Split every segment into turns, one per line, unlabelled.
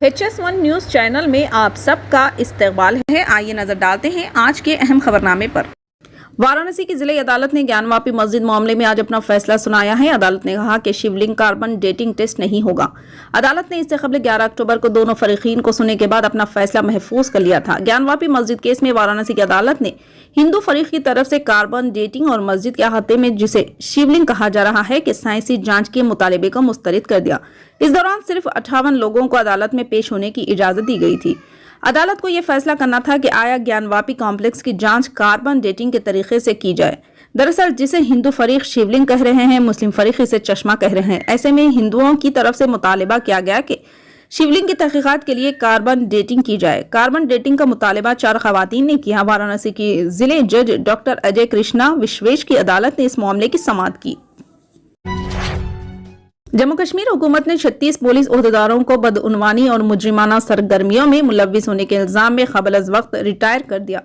HS1 news channel میں آپ سب کا استقبال ہے۔ آئیے نظر ڈالتے ہیں آج کے اہم خبرنامے پر۔ وارانسی کی ضلعی عدالت نے گیان واپی مسجد معاملے میں آج اپنا فیصلہ سنایا ہے۔ عدالت نے کہا کہ شیو لنگ کاربن ڈیٹنگ ٹیسٹ نہیں ہوگا۔ عدالت نے اس سے قبل 11 اکتوبر کو دونوں فریقین کو سننے کے بعد اپنا فیصلہ محفوظ کر لیا تھا۔ گیان واپی مسجد کیس میں وارانسی کی عدالت نے ہندو فریق کی طرف سے کاربن ڈیٹنگ اور مسجد کے احاطے میں جسے شیو لنگ کہا جا رہا ہے کہ سائنسی جانچ کے مطالبے کو مسترد کر دیا۔ اس دوران صرف 58 لوگوں کو عدالت میں پیش ہونے کی اجازت دی گئی تھی۔ عدالت کو یہ فیصلہ کرنا تھا کہ آیا گیان واپی کمپلیکس کی جانچ کاربن ڈیٹنگ کے طریقے سے کی جائے۔ دراصل جسے ہندو فریق شیو لنگ کہہ رہے ہیں، مسلم فریق اسے چشمہ کہہ رہے ہیں۔ ایسے میں ہندوؤں کی طرف سے مطالبہ کیا گیا کہ شیو لنگ کی تحقیقات کے لیے کاربن ڈیٹنگ کی جائے۔ کاربن ڈیٹنگ کا مطالبہ 4 خواتین نے کیا۔ وارانسی کی ضلع جج ڈاکٹر اجے کرشنا وشویش کی عدالت نے اس معاملے کی سماعت کی۔ جموں کشمیر حکومت نے 36 پولیس عہدیداروں کو بدعنوانی اور مجرمانہ سرگرمیوں میں ملوث ہونے کے الزام میں قبل از وقت ریٹائر کر دیا۔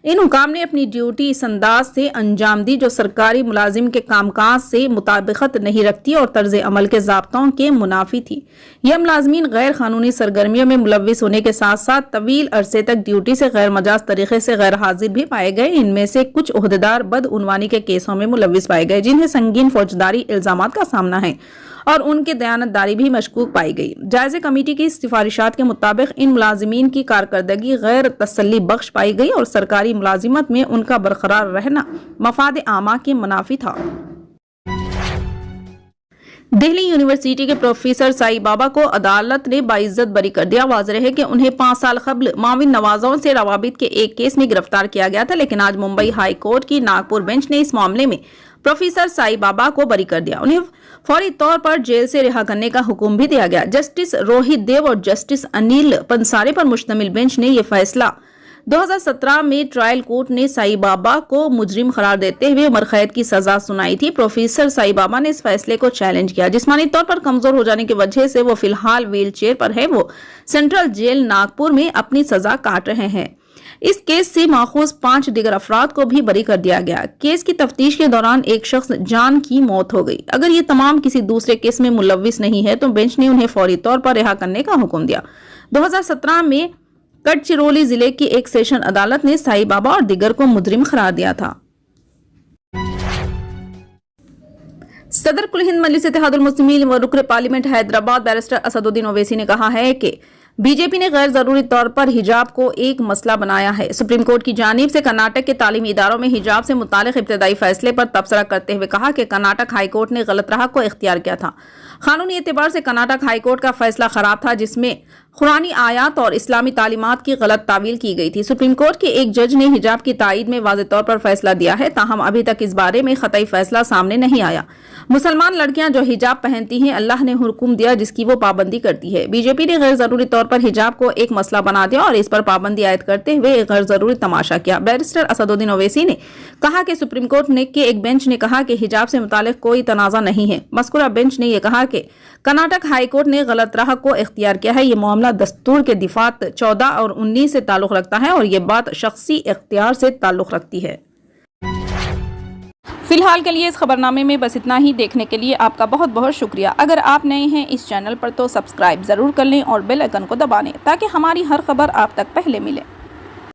ان حکام نے اپنی ڈیوٹی اس انداز سے انجام دی جو سرکاری ملازم کے کام کاج سے مطابقت نہیں رکھتی اور طرز عمل کے ضابطوں کے منافی تھی۔ یہ ملازمین غیر قانونی سرگرمیوں میں ملوث ہونے کے ساتھ ساتھ طویل عرصے تک ڈیوٹی سے غیر مجاز طریقے سے غیر حاضر بھی پائے گئے۔ ان میں سے کچھ عہدیدار بدعنوانی کے کیسوں میں ملوث پائے گئے جنہیں سنگین فوجداری الزامات کا سامنا ہے اور ان کے دیانتداری بھی مشکوک پائی گئی۔ جائزہ کمیٹی کی سفارشات کے مطابق ان ملازمین کی کارکردگی غیر تسلی بخش پائی گئی اور سرکاری ملازمت میں ان کا برقرار رہنا مفاد عامہ کے منافی تھا۔ دہلی یونیورسٹی کے پروفیسر سائی بابا کو عدالت نے باعزت بری کر دیا۔ واضح ہے کہ انہیں 5 سال قبل معاون نوازوں سے روابط کے ایک کیس میں گرفتار کیا گیا تھا، لیکن آج ممبئی ہائی کورٹ کی ناگپور بینچ نے اس معاملے میں پروفیسر سائی بابا کو بری کر دیا۔ انہیں فوری طور پر جیل سے رہا کرنے کا حکم بھی دیا گیا۔ جسٹس روہت دیو اور جسٹس انیل پنسارے پر مشتمل بینچ نے یہ فیصلہ 2017 میں ٹرائل کورٹ نے سائی بابا کو مجرم قرار دیتے ہوئے عمر قید کی سزا سنائی تھی۔ پروفیسر سائی بابا نے اس فیصلے کو چیلنج کیا۔ جسمانی طور پر کمزور ہو جانے کی وجہ سے وہ فی الحال ویل چیئر پر ہے۔ وہ سینٹرل جیل ناگپور میں اپنی سزا کاٹ رہے ہیں۔ اس کیس سے ماخوذ 5 دیگر افراد کو بھی بری کر دیا گیا۔ کیس کی تفتیش کے دوران ایک شخص جان کی موت ہو گئی۔ اگر یہ تمام کسی دوسرے کیس میں ملوث نہیں ہے تو بینچ نے انہیں فوری طور پر رہا کرنے کا حکم دیا۔ 2017 میں گڈچرولی ضلع کی ایک سیشن عدالت نے سائی بابا اور دیگر کو مجرم قرار دیا تھا۔ صدر کل ہند مجلس اتحاد المسلمین و رکن پارلیمنٹ حیدرآباد بیرسٹر اسد الدین اویسی نے کہا ہے کہ بی جے پی نے غیر ضروری طور پر حجاب کو ایک مسئلہ بنایا ہے۔ سپریم کورٹ کی جانب سے کرناٹک کے تعلیمی اداروں میں حجاب سے متعلق ابتدائی فیصلے پر تبصرہ کرتے ہوئے کہا کہ کرناٹک ہائی کورٹ نے غلط راہ کو اختیار کیا تھا۔ قانونی اعتبار سے کرناٹک ہائی کورٹ کا فیصلہ خراب تھا جس میں قرآنی آیات اور اسلامی تعلیمات کی غلط تعویل کی گئی تھی۔ سپریم کورٹ کے ایک جج نے حجاب کی تائید میں واضح طور پر فیصلہ دیا ہے، تاہم ابھی تک اس بارے میں قطعی فیصلہ سامنے نہیں آیا۔ مسلمان لڑکیاں جو حجاب پہنتی ہیں، اللہ نے حکم دیا جس کی وہ پابندی کرتی ہے۔ بی جے پی نے غیر ضروری طور پر حجاب کو ایک مسئلہ بنا دیا اور اس پر پابندی عائد کرتے ہوئے ایک غیر ضروری تماشا کیا۔ بیرسٹر اسد الدین اویسی نے کہا کہ سپریم کورٹ کے ایک بینچ نے کہا کہ حجاب سے متعلق کوئی تنازع نہیں ہے۔ مذکورہ بینچ نے یہ کہا کہ کرناٹک ہائی کورٹ نے غلط راہ کو اختیار کیا ہے۔ یہ معاملہ دستور کے دفعات 14 اور 19 سے تعلق رکھتا ہے اور یہ بات شخصی اختیار سے تعلق رکھتی ہے۔ فی الحال کے لیے اس خبرنامے میں بس اتنا ہی۔ دیکھنے کے لیے آپ کا بہت بہت شکریہ۔ اگر آپ نئے ہیں اس چینل پر تو سبسکرائب ضرور کر لیں اور بیل آئیکن کو دبا لیں تاکہ ہماری ہر خبر آپ تک پہلے ملے۔